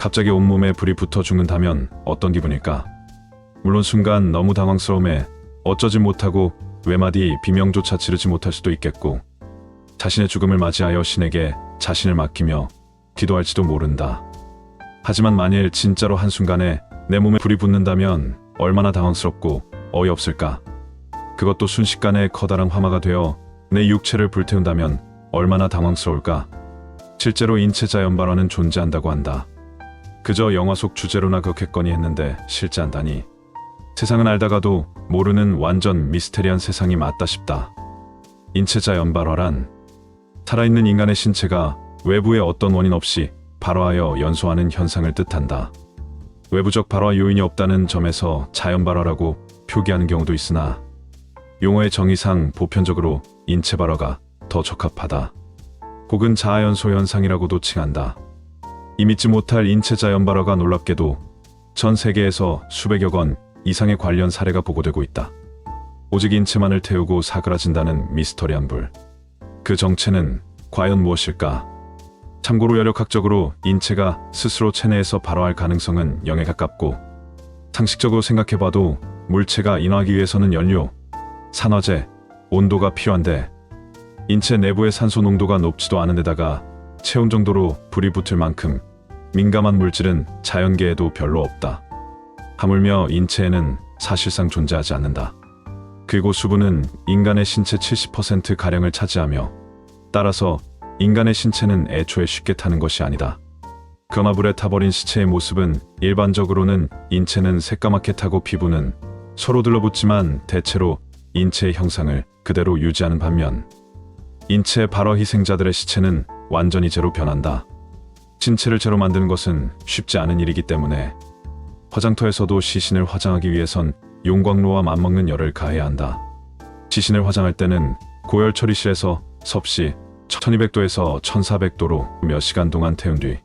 갑자기 온몸에 불이 붙어 죽는다면 어떤 기분일까? 물론 순간 너무 당황스러움에 어쩌지 못하고 외마디 비명조차 지르지 못할 수도 있겠고, 자신의 죽음을 맞이하여 신에게 자신을 맡기며 기도할지도 모른다. 하지만 만일 진짜로 한순간에 내 몸에 불이 붙는다면 얼마나 당황스럽고 어이없을까? 그것도 순식간에 커다란 화마가 되어 내 육체를 불태운다면 얼마나 당황스러울까? 실제로 인체자연발화는 존재한다고 한다. 그저 영화 속 주제로나 그렇겠거니 했는데 실제한다니. 세상은 알다가도 모르는 완전 미스테리한 세상이 맞다 싶다. 인체자연발화란 살아있는 인간의 신체가 외부의 어떤 원인 없이 발화하여 연소하는 현상을 뜻한다. 외부적 발화 요인이 없다는 점에서 자연발화라고 표기하는 경우도 있으나 용어의 정의상 보편적으로 인체발화가 더 적합하다. 혹은 자아연소 현상이라고도 칭한다. 이 믿지 못할 인체자연발화가 놀랍게도 전 세계에서 수백여 건 이상의 관련 사례가 보고되고 있다. 오직 인체만을 태우고 사그라진다는 미스터리한 불. 그 정체는 과연 무엇일까? 참고로 여력학적으로 인체가 스스로 체내에서 발화할 가능성은 0에 가깝고, 상식적으로 생각해봐도 물체가 인화하기 위해서는 연료, 산화제, 온도가 필요한데 인체 내부의 산소 농도가 높지도 않은 데다가 체온 정도로 불이 붙을 만큼 민감한 물질은 자연계에도 별로 없다. 하물며 인체에는 사실상 존재하지 않는다. 그리고 수분은 인간의 신체 70%가량을 차지하며, 따라서 인간의 신체는 애초에 쉽게 타는 것이 아니다. 그러나 불에 타버린 시체의 모습은 일반적으로는 인체는 새까맣게 타고 피부는 서로 들러붙지만 대체로 인체의 형상을 그대로 유지하는 반면, 인체 발화 희생자들의 시체는 완전히 제로 변한다. 신체를 제로 만드는 것은 쉽지 않은 일이기 때문에 화장터에서도 시신을 화장하기 위해선 용광로와 맞먹는 열을 가해야 한다. 시신을 화장할 때는 고열 처리실에서 섭씨 1200도에서 1400도로 몇 시간 동안 태운 뒤,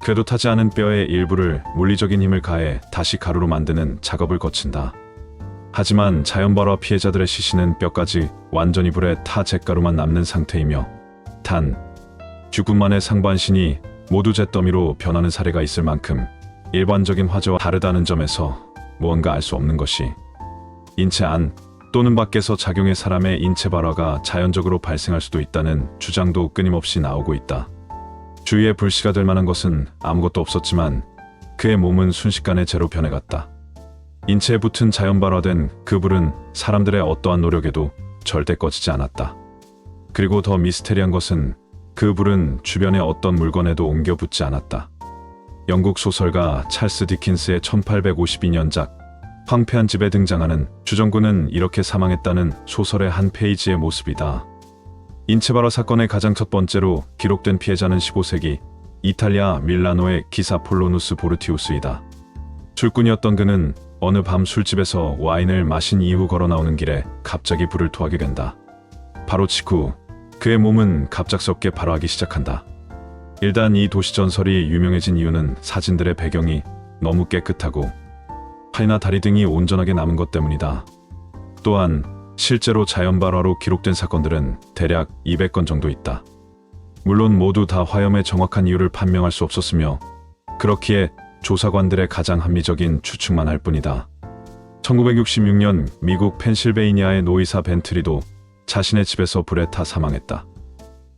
그래도 타지 않은 뼈의 일부를 물리적인 힘을 가해 다시 가루로 만드는 작업을 거친다. 하지만 자연발화 피해자들의 시신은 뼈까지 완전히 불에 타 잿가루만 남는 상태이며, 단 죽음만의 상반신이 모두 잿더미로 변하는 사례가 있을 만큼 일반적인 화재와 다르다는 점에서 무언가 알 수 없는 것이, 인체 안 또는 밖에서 작용해 사람의 인체 발화가 자연적으로 발생할 수도 있다는 주장도 끊임없이 나오고 있다. 주위에 불씨가 될 만한 것은 아무것도 없었지만 그의 몸은 순식간에 제로 변해갔다. 인체에 붙은 자연 발화된 그 불은 사람들의 어떠한 노력에도 절대 꺼지지 않았다. 그리고 더 미스테리한 것은 그 불은 주변의 어떤 물건에도 옮겨 붙지 않았다. 영국 소설가 찰스 디킨스의 1852년작 황폐한 집에 등장하는 주정군은 이렇게 사망했다는 소설의 한 페이지의 모습이다. 인체발화 사건의 가장 첫 번째로 기록된 피해자는 15세기 이탈리아 밀라노의 기사 폴로누스 보르티우스이다. 술꾼이었던 그는 어느 밤 술집에서 와인을 마신 이후 걸어 나오는 길에 갑자기 불을 토하게 된다. 바로 직후 그의 몸은 갑작스럽게 발화하기 시작한다. 일단 이 도시 전설이 유명해진 이유는 사진들의 배경이 너무 깨끗하고 팔이나 다리 등이 온전하게 남은 것 때문이다. 또한 실제로 자연발화로 기록된 사건들은 대략 200건 정도 있다. 물론 모두 다 화염의 정확한 이유를 판명할 수 없었으며, 그렇기에 조사관들의 가장 합리적인 추측만 할 뿐이다. 1966년 미국 펜실베이니아의 노이사 벤트리도 자신의 집에서 불에 타 사망했다.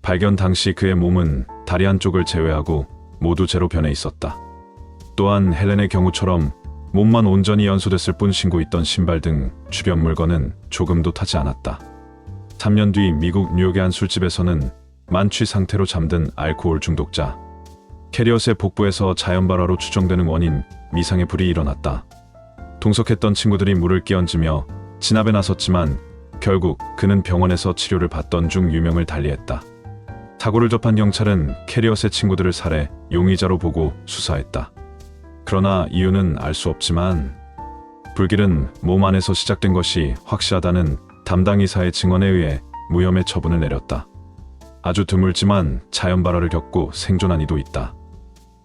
발견 당시 그의 몸은 다리 한쪽을 제외하고 모두 제로 변해 있었다. 또한 헬렌의 경우처럼 몸만 온전히 연소됐을 뿐 신고 있던 신발 등 주변 물건은 조금도 타지 않았다. 3년 뒤 미국 뉴욕의 한 술집에서는 만취 상태로 잠든 알코올 중독자 캐리엇의 복부에서 자연발화로 추정되는 원인 미상의 불이 일어났다. 동석했던 친구들이 물을 끼얹으며 진압에 나섰지만 결국 그는 병원에서 치료를 받던 중 유명을 달리했다. 사고를 접한 경찰은 캐리엇의 친구들을 살해 용의자로 보고 수사했다. 그러나 이유는 알 수 없지만 불길은 몸 안에서 시작된 것이 확실하다는 담당 의사의 증언에 의해 무혐의 처분을 내렸다. 아주 드물지만 자연 발화를 겪고 생존한 이도 있다.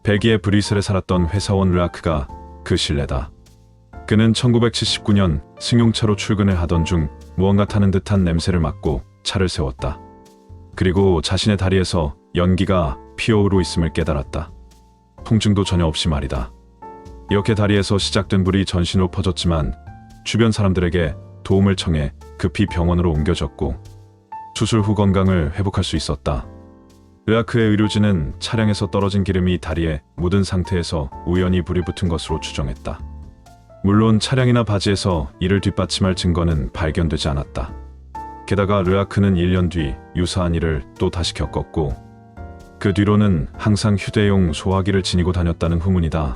벨기에 브뤼셀에 살았던 회사원 르아크가 그 신뢰다. 그는 1979년 승용차로 출근을 하던 중 무언가 타는 듯한 냄새를 맡고 차를 세웠다. 그리고 자신의 다리에서 연기가 피어오르고 있음을 깨달았다. 통증도 전혀 없이 말이다. 이렇게 다리에서 시작된 불이 전신으로 퍼졌지만 주변 사람들에게 도움을 청해 급히 병원으로 옮겨졌고 수술 후 건강을 회복할 수 있었다. 르아크의 의료진은 차량에서 떨어진 기름이 다리에 묻은 상태에서 우연히 불이 붙은 것으로 추정했다. 물론 차량이나 바지에서 이를 뒷받침할 증거는 발견되지 않았다. 게다가 르아크는 1년 뒤 유사한 일을 또 다시 겪었고 그 뒤로는 항상 휴대용 소화기를 지니고 다녔다는 후문이다.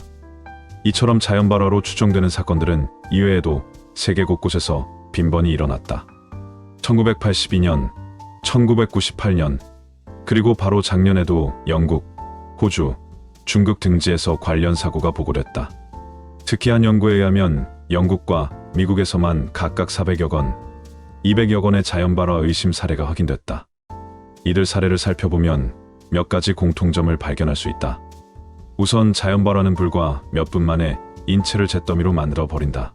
이처럼 자연 발화로 추정되는 사건들은 이외에도 세계 곳곳에서 빈번히 일어났다. 1982년, 1998년, 그리고 바로 작년에도 영국, 호주, 중국 등지에서 관련 사고가 보고됐다. 특히 한 연구에 의하면 영국과 미국에서만 각각 400여 건, 200여 건의 자연발화 의심 사례가 확인됐다. 이들 사례를 살펴보면 몇 가지 공통점을 발견할 수 있다. 우선 자연발화는 불과 몇 분 만에 인체를 잿더미로 만들어 버린다.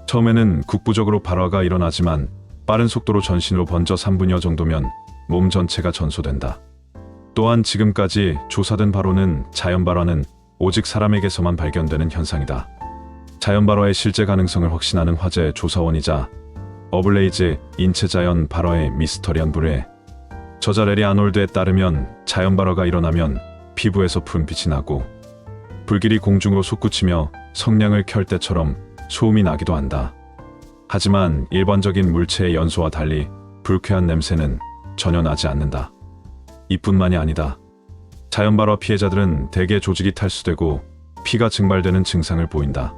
처음에는 국부적으로 발화가 일어나지만 빠른 속도로 전신으로 번져 3분여 정도면 몸 전체가 전소된다. 또한 지금까지 조사된 바로는 자연발화는 오직 사람에게서만 발견되는 현상이다. 자연발화의 실제 가능성을 확신하는 화제 조사원이자 어블레이즈 인체자연 발화의 미스터리한 불에 저자 레리 아놀드에 따르면 자연발화가 일어나면 피부에서 푸른빛이 나고 불길이 공중으로 솟구치며 성냥을 켤 때처럼 소음이 나기도 한다. 하지만 일반적인 물체의 연소와 달리 불쾌한 냄새는 전혀 나지 않는다. 이뿐만이 아니다. 자연발화 피해자들은 대개 조직이 탈수되고 피가 증발되는 증상을 보인다.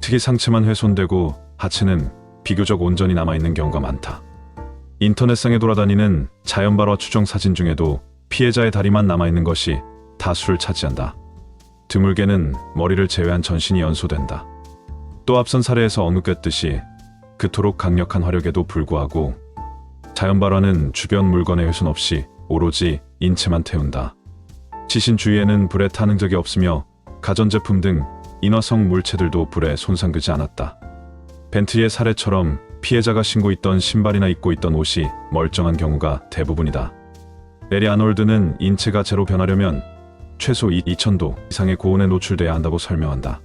특히 상체만 훼손되고 하체는 비교적 온전히 남아있는 경우가 많다. 인터넷상에 돌아다니는 자연발화 추정 사진 중에도 피해자의 다리만 남아있는 것이 다수를 차지한다. 드물게는 머리를 제외한 전신이 연소된다. 또 앞선 사례에서 언급했듯이 그토록 강력한 화력에도 불구하고 자연발화는 주변 물건의 훼손 없이 오로지 인체만 태운다. 시신 주위에는 불에 탄 흔적이 없으며 가전제품 등 인화성 물체들도 불에 손상되지 않았다. 벤트리의 사례처럼 피해자가 신고 있던 신발이나 입고 있던 옷이 멀쩡한 경우가 대부분이다. 레리 아놀드는 인체가 제로 변하려면 최소 2000도 이상의 고온에 노출돼야 한다고 설명한다.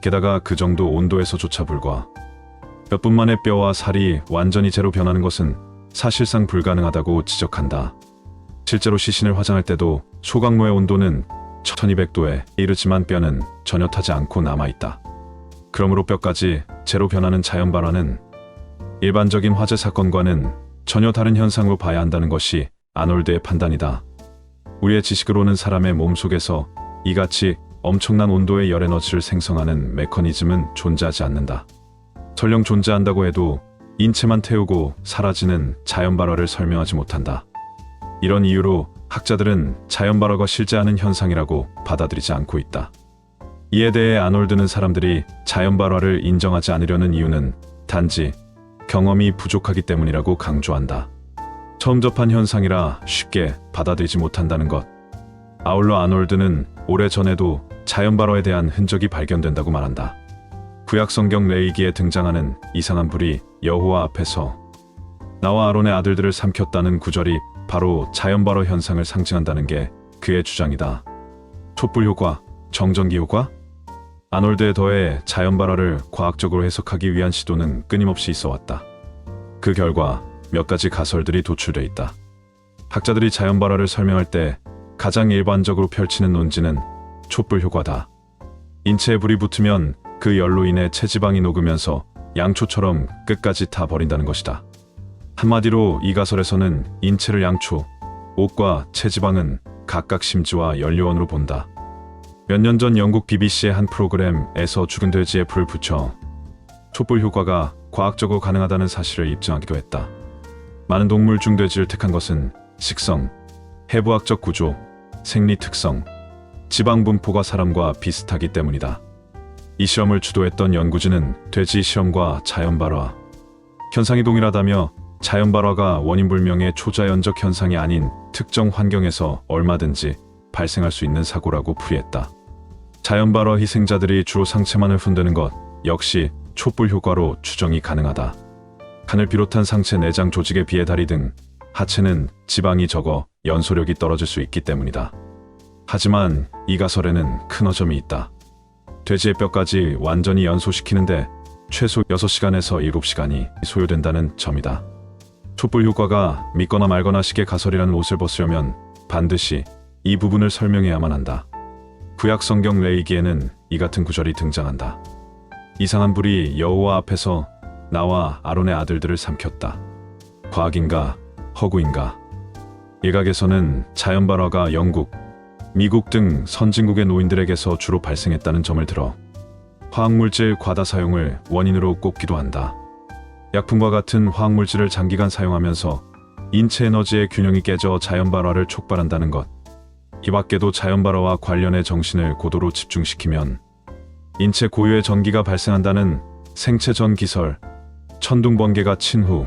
게다가 그 정도 온도에서조차 불과 몇 분 만에 뼈와 살이 완전히 제로 변하는 것은 사실상 불가능하다고 지적한다. 실제로 시신을 화장할 때도 소각로의 온도는 1200도에 이르지만 뼈는 전혀 타지 않고 남아있다. 그러므로 뼈까지 제로 변하는 자연발화는 일반적인 화재 사건과는 전혀 다른 현상으로 봐야 한다는 것이 아놀드의 판단이다. 우리의 지식으로는 사람의 몸속에서 이같이 엄청난 온도의 열 에너지를 생성하는 메커니즘은 존재하지 않는다. 설령 존재한다고 해도 인체만 태우고 사라지는 자연발화를 설명하지 못한다. 이런 이유로 학자들은 자연발화가 실제하는 현상이라고 받아들이지 않고 있다. 이에 대해 아놀드는 사람들이 자연발화를 인정하지 않으려는 이유는 단지 경험이 부족하기 때문이라고 강조한다. 처음 접한 현상이라 쉽게 받아들이지 못한다는 것. 아울러 아놀드는 오래전에도 자연발화에 대한 흔적이 발견된다고 말한다. 구약 성경 레위기에 등장하는 이상한 불이 여호와 앞에서 나와 아론의 아들들을 삼켰다는 구절이 바로 자연발화 현상을 상징한다는 게 그의 주장이다. 촛불 효과, 정전기 효과? 아놀드에 더해 자연발화를 과학적으로 해석하기 위한 시도는 끊임없이 있어왔다. 그 결과 몇 가지 가설들이 도출돼 있다. 학자들이 자연발화를 설명할 때 가장 일반적으로 펼치는 논지는 촛불 효과다. 인체에 불이 붙으면 그 열로 인해 체지방이 녹으면서 양초처럼 끝까지 타 버린다는 것이다. 한마디로 이 가설에서는 인체를 양초, 옷과 체지방은 각각 심지와 연료원으로 본다. 몇 년 전 영국 BBC의 한 프로그램에서 죽은 돼지에 불을 붙여 촛불 효과가 과학적으로 가능하다는 사실을 입증하기도 했다. 많은 동물 중 돼지를 택한 것은 식성, 해부학적 구조, 생리 특성, 지방 분포가 사람과 비슷하기 때문이다. 이 실험을 주도했던 연구진은 돼지 실험과 자연발화 현상이 동일하다며 자연발화가 원인불명의 초자연적 현상이 아닌 특정 환경에서 얼마든지 발생할 수 있는 사고라고 풀이했다. 자연발화 희생자들이 주로 상체만을 흔드는 것 역시 촛불 효과로 추정이 가능하다. 간을 비롯한 상체 내장 조직에 비해 다리 등 하체는 지방이 적어 연소력이 떨어질 수 있기 때문이다. 하지만 이 가설에는 큰 어점이 있다. 돼지의 뼈까지 완전히 연소시키는데 최소 6시간에서 7시간이 소요된다는 점이다. 촛불 효과가 믿거나 말거나 식의 가설이라는 옷을 벗으려면 반드시 이 부분을 설명해야만 한다. 구약 성경 레위기에는 이 같은 구절이 등장한다. 이상한 불이 여호와 앞에서 나와 아론의 아들들을 삼켰다. 과학인가 허구인가. 일각에서는 자연발화가 영국, 미국 등 선진국의 노인들에게서 주로 발생했다는 점을 들어 화학물질 과다 사용을 원인으로 꼽기도 한다. 약품과 같은 화학물질을 장기간 사용하면서 인체 에너지의 균형이 깨져 자연발화를 촉발한다는 것. 이 밖에도 자연발화와 관련해 정신을 고도로 집중시키면 인체 고유의 전기가 발생한다는 생체 전기설, 천둥번개가 친 후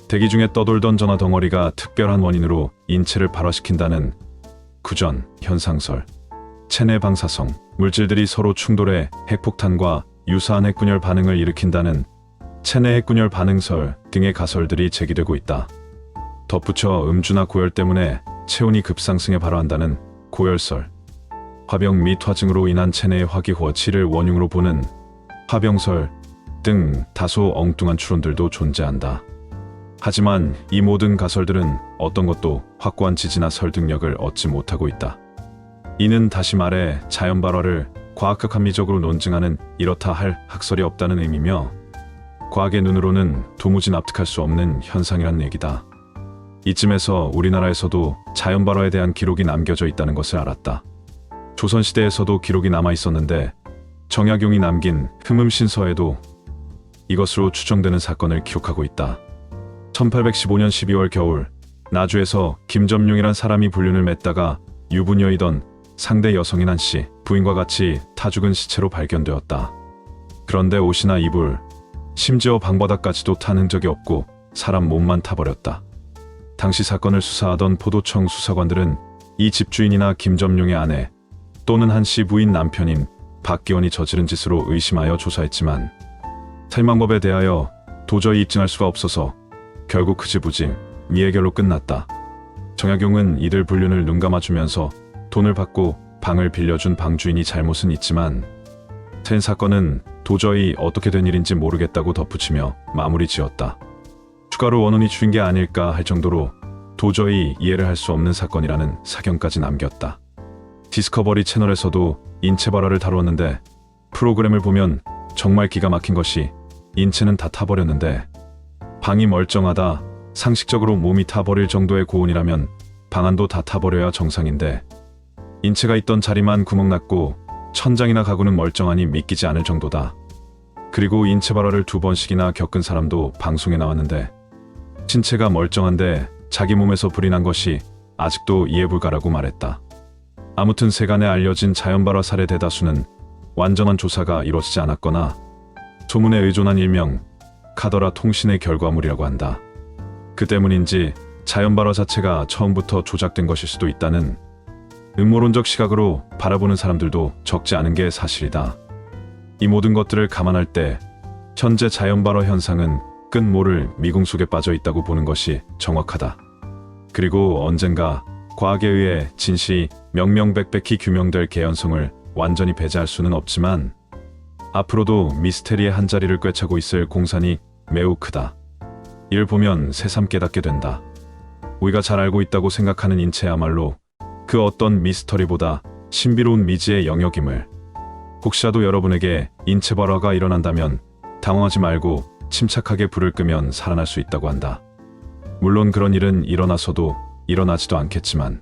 대기 중에 떠돌던 전화 덩어리가 특별한 원인으로 인체를 발화시킨다는 구전, 현상설, 체내 방사성, 물질들이 서로 충돌해 핵폭탄과 유사한 핵분열 반응을 일으킨다는 체내 핵분열 반응설 등의 가설들이 제기되고 있다. 덧붙여 음주나 고열 때문에 체온이 급상승에 발화한다는 고열설, 화병 및 화증으로 인한 체내의 화기호치를 원흉으로 보는 화병설 등 다소 엉뚱한 추론들도 존재한다. 하지만 이 모든 가설들은 어떤 것도 확고한 지지나 설득력을 얻지 못하고 있다. 이는 다시 말해 자연발화를 과학적 합리적으로 논증하는 이렇다 할 학설이 없다는 의미며 과학의 눈으로는 도무지 납득할 수 없는 현상이란 얘기다. 이쯤에서 우리나라에서도 자연발화에 대한 기록이 남겨져 있다는 것을 알았다. 조선시대에서도 기록이 남아 있었는데 정약용이 남긴 흠음신서에도 이것으로 추정되는 사건을 기록하고 있다. 1815년 12월 겨울 나주에서 김점룡이란 사람이 불륜을 맺다가 유부녀이던 상대 여성인 한씨 부인과 같이 타 죽은 시체로 발견되었다. 그런데 옷이나 이불, 심지어 방바닥까지도 탄 흔적이 없고 사람 몸만 타버렸다. 당시 사건을 수사하던 포도청 수사관들은 이 집주인이나 김점룡의 아내 또는 한씨 부인 남편인 박기원이 저지른 짓으로 의심하여 조사했지만 살인방법에 대하여 도저히 입증할 수가 없어서 결국 흐지부지 미해결로 끝났다. 정약용은 이들 불륜을 눈감아주면서 돈을 받고 방을 빌려준 방주인이 잘못은 있지만 된 사건은 도저히 어떻게 된 일인지 모르겠다고 덧붙이며 마무리 지었다. 추가로 원혼이 죽인 게 아닐까 할 정도로 도저히 이해를 할 수 없는 사건이라는 사견까지 남겼다. 디스커버리 채널에서도 인체 발화를 다루었는데 프로그램을 보면 정말 기가 막힌 것이 인체는 다 타버렸는데 방이 멀쩡하다, 상식적으로 몸이 타버릴 정도의 고온이라면 방안도 다 타버려야 정상인데 인체가 있던 자리만 구멍났고 천장이나 가구는 멀쩡하니 믿기지 않을 정도다. 그리고 인체 발화를 2번씩이나 겪은 사람도 방송에 나왔는데 신체가 멀쩡한데 자기 몸에서 불이 난 것이 아직도 이해불가라고 말했다. 아무튼 세간에 알려진 자연발화 사례 대다수는 완전한 조사가 이루어지지 않았거나 소문에 의존한 일명 카더라 통신의 결과물이라고 한다. 그 때문인지 자연발화 자체가 처음부터 조작된 것일 수도 있다는 음모론적 시각으로 바라보는 사람들도 적지 않은 게 사실이다. 이 모든 것들을 감안할 때 현재 자연발화 현상은 끝모를 미궁 속에 빠져 있다고 보는 것이 정확하다. 그리고 언젠가 과학에 의해 진실이 명명백백히 규명될 개연성을 완전히 배제할 수는 없지만 앞으로도 미스테리의 한자리를 꿰차고 있을 공산이 매우 크다. 이를 보면 새삼 깨닫게 된다. 우리가 잘 알고 있다고 생각하는 인체야말로 그 어떤 미스터리보다 신비로운 미지의 영역임을. 혹시라도 여러분에게 인체 발화가 일어난다면 당황하지 말고 침착하게 불을 끄면 살아날 수 있다고 한다. 물론 그런 일은 일어나서도 일어나지도 않겠지만